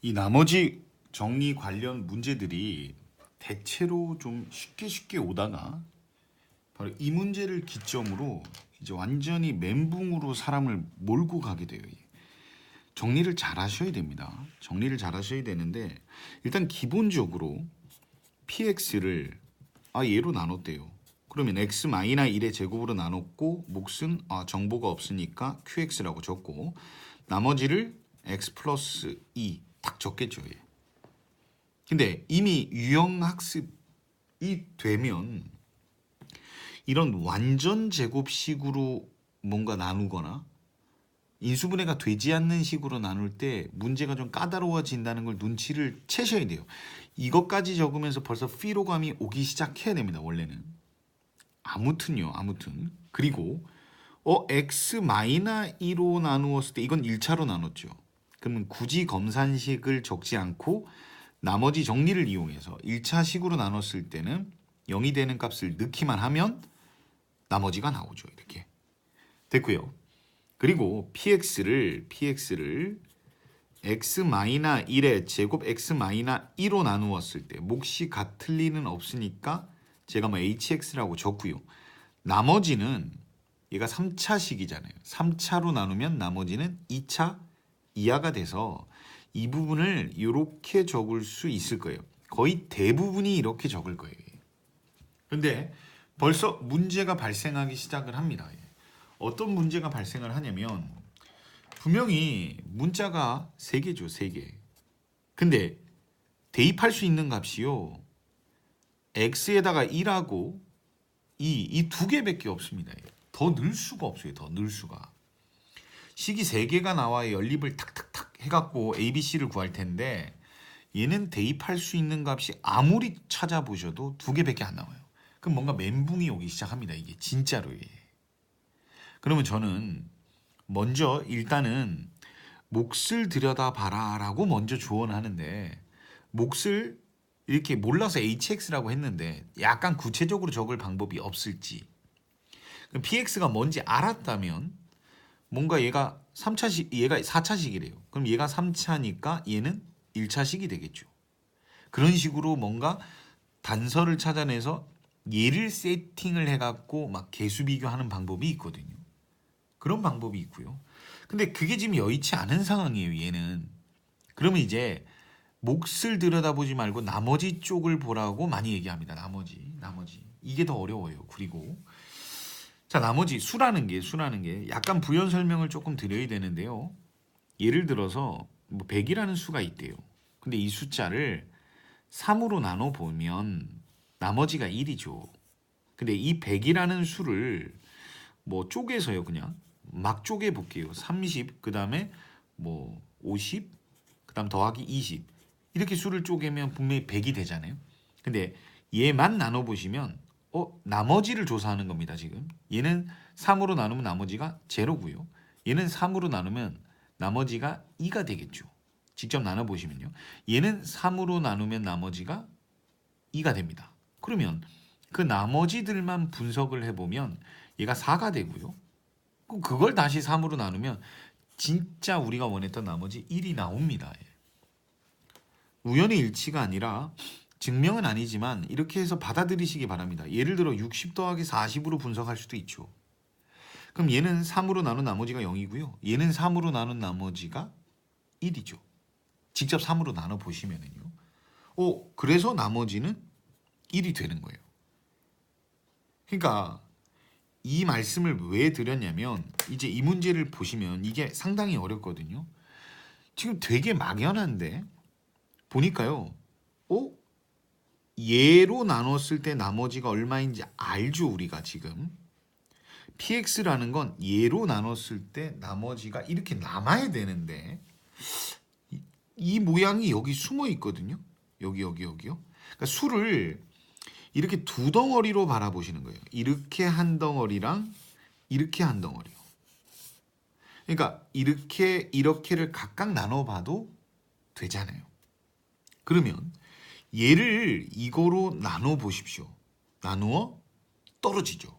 이 나머지 정리 관련 문제들이 대체로 좀 쉽게 오다가 바로 이 문제를 기점으로 이제 완전히 멘붕으로 사람을 몰고 가게 돼요. 정리를 잘 하셔야 됩니다. 정리를 잘 하셔야 되는데 일단 기본적으로 px를 얘로 나눴대요. 그러면 x-1의 제곱으로 나눴고 몫은 정보가 없으니까 qx라고 적고 나머지를 x 플러스 2 딱 적겠죠. 얘. 근데 이미 유형학습이 되면 이런 완전 제곱식으로 뭔가 나누거나 인수분해가 되지 않는 식으로 나눌 때 문제가 좀 까다로워진다는 걸 눈치를 채셔야 돼요. 이것까지 적으면서 벌써 피로감이 오기 시작해야 됩니다. 원래는. 아무튼 그리고 x-2로 나누었을 때 이건 1차로 나눴죠. 그러면 굳이 검산식을 적지 않고 나머지 정리를 이용해서 1차식으로 나눴을 때는 0이 되는 값을 넣기만 하면 나머지가 나오죠. 이렇게 됐고요. 그리고 px를 x-1의 제곱 x-2로 나누었을 때 몫이 같을 리는 없으니까 제가 hx라고 적고요. 나머지는 얘가 3차식이잖아요. 3차로 나누면 나머지는 2차 이하가 돼서 이 부분을 이렇게 적을 수 있을 거예요. 거의 대부분이 이렇게 적을 거예요. 근데 벌써 문제가 발생하기 시작을 합니다. 어떤 문제가 발생을 하냐면 분명히 문자가 3개죠. 3개. 근데 대입할 수 있는 값이요. x에다가 1하고 2, 이 2개밖에 없습니다. 더 넣을 수가 없어요. 더 넣을 수가. 식이 3개가 나와야 연립을 탁탁탁 해갖고 ABC를 구할 텐데 얘는 대입할 수 있는 값이 아무리 찾아보셔도 2개밖에 안 나와요. 그럼 뭔가 멘붕이 오기 시작합니다. 이게 진짜로. 그러면 저는 먼저 일단은 몫을 들여다봐라 라고 먼저 조언하는데 몫을 이렇게 몰라서 hx라고 했는데 약간 구체적으로 적을 방법이 없을지 그럼 px가 뭔지 알았다면 뭔가 얘가 3차식, 얘가 4차식이래요. 그럼 얘가 3차니까 얘는 1차식이 되겠죠. 그런 식으로 뭔가 단서를 찾아내서 얘를 세팅을 해갖고 막 개수 비교하는 방법이 있거든요. 그런 방법이 있고요. 근데 그게 지금 여의치 않은 상황이에요. 얘는. 그러면 이제 몫을 들여다보지 말고 나머지 쪽을 보라고 많이 얘기합니다. 나머지. 이게 더 어려워요. 그리고 자, 나머지 수라는 게 약간 부연 설명을 조금 드려야 되는데요. 예를 들어서 뭐 100이라는 수가 있대요. 근데 이 숫자를 3으로 나눠 보면 나머지가 1이죠. 근데 이 100이라는 수를 뭐 쪼개서요, 그냥 막 쪼개 볼게요. 30, 그다음에 뭐 50, 그다음 더하기 20. 이렇게 수를 쪼개면 분명히 100이 되잖아요. 근데 얘만 나눠 보시면 나머지를 조사하는 겁니다, 지금. 얘는 3으로 나누면 나머지가 0고요. 얘는 3으로 나누면 나머지가 2가 되겠죠. 직접 나눠 보시면요. 얘는 3으로 나누면 나머지가 2가 됩니다. 그러면 그 나머지들만 분석을 해보면 얘가 4가 되고요. 그걸 다시 3으로 나누면 진짜 우리가 원했던 나머지 1이 나옵니다. 우연의 일치가 아니라 증명은 아니지만 이렇게 해서 받아들이시기 바랍니다. 예를 들어 60 더하기 40으로 분석할 수도 있죠. 그럼 얘는 3으로 나눈 나머지가 0이고요. 얘는 3으로 나눈 나머지가 1이죠. 직접 3으로 나눠 보시면은요. 그래서 나머지는 1이 되는 거예요. 그러니까 이 말씀을 왜 드렸냐면 이제 이 문제를 보시면 이게 상당히 어렵거든요. 지금 되게 막연한데 보니까요. 얘로 나눴을 때 나머지가 얼마인지 알죠, 우리가 지금. px라는 건 얘로 나눴을 때 나머지가 이렇게 남아야 되는데 이 모양이 여기 숨어 있거든요. 여기요. 그러니까 수를 이렇게 두 덩어리로 바라보시는 거예요. 이렇게 한 덩어리랑 이렇게 한 덩어리요. 그러니까 이렇게를 각각 나눠봐도 되잖아요. 그러면 얘를 이거로 나눠 보십시오. 나누어 떨어지죠.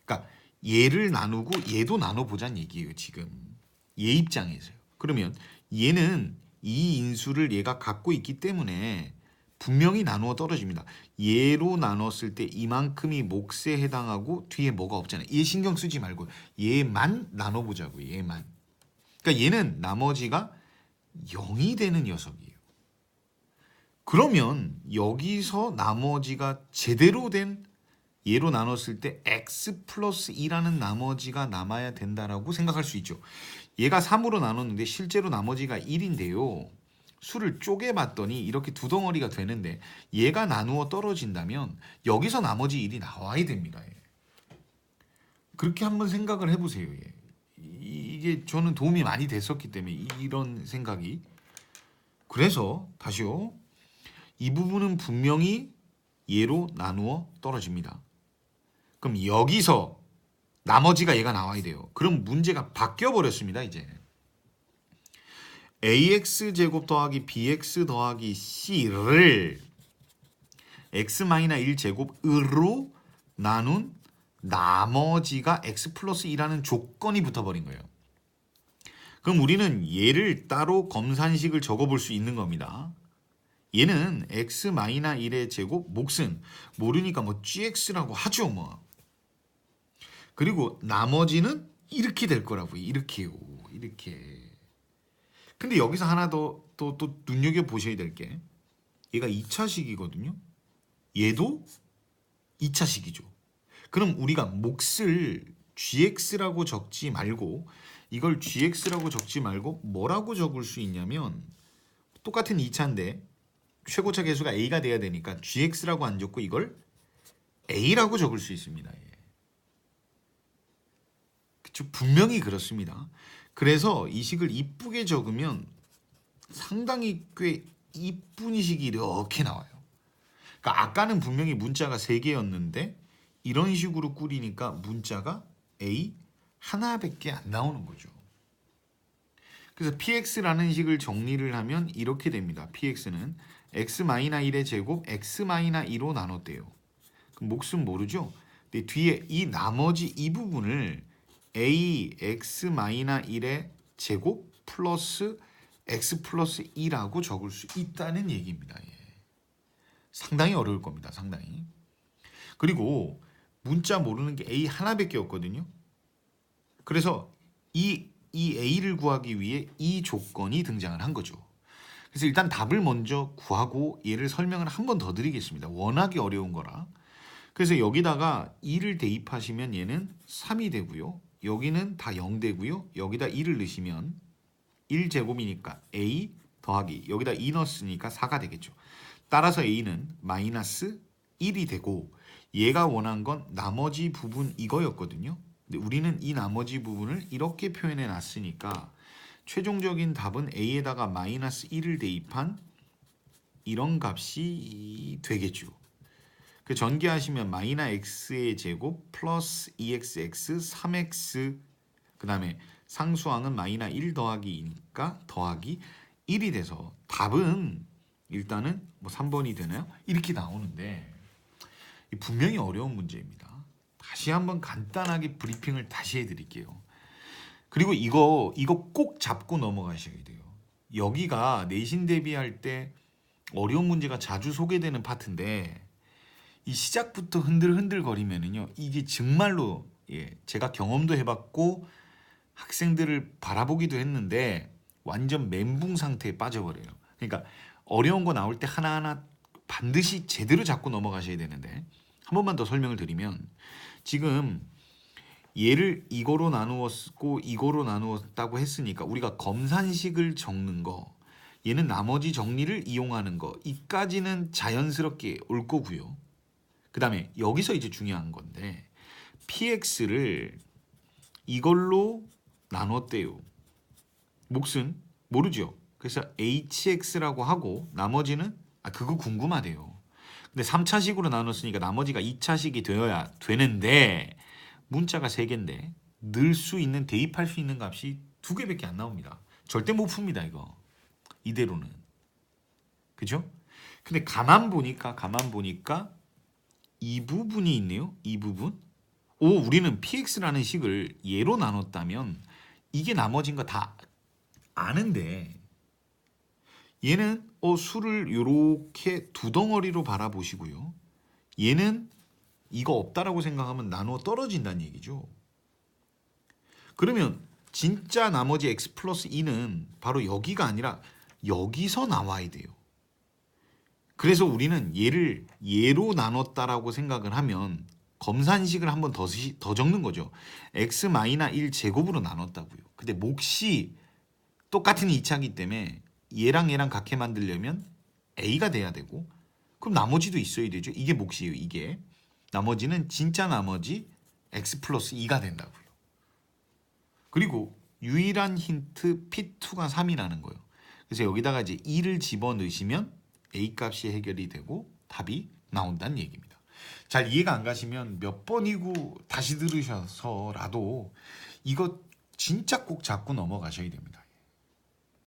그러니까 얘를 나누고 얘도 나눠 보자는 얘기예요. 지금 얘 입장에서요. 그러면 얘는 이 인수를 얘가 갖고 있기 때문에 분명히 나누어 떨어집니다. 얘로 나눴을 때 이만큼이 몫에 해당하고 뒤에 뭐가 없잖아요. 얘 신경 쓰지 말고 얘만 나눠보자고요. 얘만. 그러니까 얘는 나머지가 0이 되는 녀석이에요. 그러면 여기서 나머지가 제대로 된 얘로 나눴을 때 x 플러스 2라는 나머지가 남아야 된다라고 생각할 수 있죠. 얘가 3으로 나눴는데 실제로 나머지가 1인데요. 수를 쪼개봤더니 이렇게 두 덩어리가 되는데 얘가 나누어 떨어진다면 여기서 나머지 1이 나와야 됩니다. 그렇게 한번 생각을 해보세요. 이게 저는 도움이 많이 됐었기 때문에 이런 생각이. 그래서 다시요. 이 부분은 분명히 얘로 나누어 떨어집니다. 그럼 여기서 나머지가 얘가 나와야 돼요. 그럼 문제가 바뀌어 버렸습니다. 이제 ax 제곱 더하기 bx 더하기 c를 x-1제곱으로 나눈 나머지가 x 플러스 2라는 조건이 붙어버린 거예요. 그럼 우리는 얘를 따로 검산식을 적어볼 수 있는 겁니다. 얘는 x-1의 제곱 몫은 모르니까 뭐 gx라고 하죠 뭐. 그리고 나머지는 이렇게 될 거라고요. 이렇게요. 이렇게. 근데 여기서 하나 또 눈여겨보셔야 될 게 얘가 2차식이거든요. 얘도 2차식이죠. 그럼 우리가 몫을 gx라고 적지 말고 이걸 gx라고 적지 말고 뭐라고 적을 수 있냐면 똑같은 2차인데 최고차 계수가 a가 돼야 되니까 gx라고 안 적고 이걸 a라고 적을 수 있습니다. 그쵸? 분명히 그렇습니다. 그래서 이 식을 이쁘게 적으면 상당히 꽤 이쁜 식이 이렇게 나와요. 그러니까 아까는 분명히 문자가 3개였는데 이런 식으로 꾸리니까 문자가 A 하나밖에 안 나오는 거죠. 그래서 px라는 식을 정리를 하면 이렇게 됩니다. px는 x-1의 제곱 x-2로 나눴대요. 그럼 몫은 모르죠? 근데 뒤에 이 나머지 이 부분을 a x-1의 제곱 플러스 x 플러스 2라고 적을 수 있다는 얘기입니다. 예. 상당히 어려울 겁니다. 상당히. 그리고 문자 모르는 게 a 하나밖에 없거든요. 그래서 이 a를 구하기 위해 이 조건이 등장을 한 거죠. 그래서 일단 답을 먼저 구하고 얘를 설명을 한 번 더 드리겠습니다. 워낙에 어려운 거라. 그래서 여기다가 2를 대입하시면 얘는 3이 되고요. 여기는 다 0 되고요. 여기다 2를 넣으시면 1제곱이니까 a 더하기 여기다 2 넣었으니까 4가 되겠죠. 따라서 a는 마이너스 1이 되고 얘가 원한 건 나머지 부분 이거였거든요. 근데 우리는 이 나머지 부분을 이렇게 표현해 놨으니까 최종적인 답은 a에다가 마이너스 1을 대입한 이런 값이 되겠죠. 그 전개하시면 마이너스 x의 제곱 플러스 2xx 3x 그 다음에 상수항은 마이너스 1 더하기 2니까 더하기 1이 돼서 답은 일단은 뭐 3번이 되나요? 이렇게 나오는데 분명히 어려운 문제입니다. 다시 한번 간단하게 브리핑을 다시 해드릴게요. 그리고 이거 꼭 잡고 넘어가셔야 돼요. 여기가 내신 대비할 때 어려운 문제가 자주 소개되는 파트인데 이 시작부터 흔들흔들 거리면은요 이게 정말로 제가 경험도 해봤고 학생들을 바라보기도 했는데 완전 멘붕 상태에 빠져버려요. 그러니까 어려운 거 나올 때 하나하나 반드시 제대로 잡고 넘어가셔야 되는데 한 번만 더 설명을 드리면 지금 얘를 이거로 나누었고 이거로 나누었다고 했으니까 우리가 검산식을 적는 거 얘는 나머지 정리를 이용하는 거 이까지는 자연스럽게 올 거고요. 그 다음에 여기서 이제 중요한 건데 px를 이걸로 나눴대요. 몫은 모르죠. 그래서 hx라고 하고 나머지는 그거 궁금하대요. 근데 3차식으로 나눴으니까 나머지가 2차식이 되어야 되는데 문자가 3개인데 넣을 수 있는 대입할 수 있는 값이 2개밖에 안 나옵니다. 절대 못 풉니다 이거. 이대로는. 그죠? 근데 가만 보니까 이 부분이 있네요. 이 부분. 우리는 px라는 식을 얘로 나눴다면 이게 나머진 거 다 아는데 얘는 수를 이렇게 두 덩어리로 바라보시고요. 얘는 이거 없다라고 생각하면 나누어 떨어진다는 얘기죠. 그러면 진짜 나머지 x 플러스 2는 바로 여기가 아니라 여기서 나와야 돼요. 그래서 우리는 얘를 얘로 나눴다라고 생각을 하면 검산식을 한번 더 적는 거죠. x 마이너 1 제곱으로 나눴다고요. 근데 몫이 똑같은 2차이기 때문에 얘랑 얘랑 같게 만들려면 a가 돼야 되고 그럼 나머지도 있어야 되죠. 이게 몫이에요. 이게 나머지는 진짜 나머지 x 플러스 2가 된다고요. 그리고 유일한 힌트 P2가 3이라는 거예요. 그래서 여기다가 이제 2를 집어넣으시면 A 값이 해결이 되고 답이 나온다는 얘기입니다. 잘 이해가 안 가시면 몇 번이고 다시 들으셔서라도 이거 진짜 꼭 잡고 넘어가셔야 됩니다.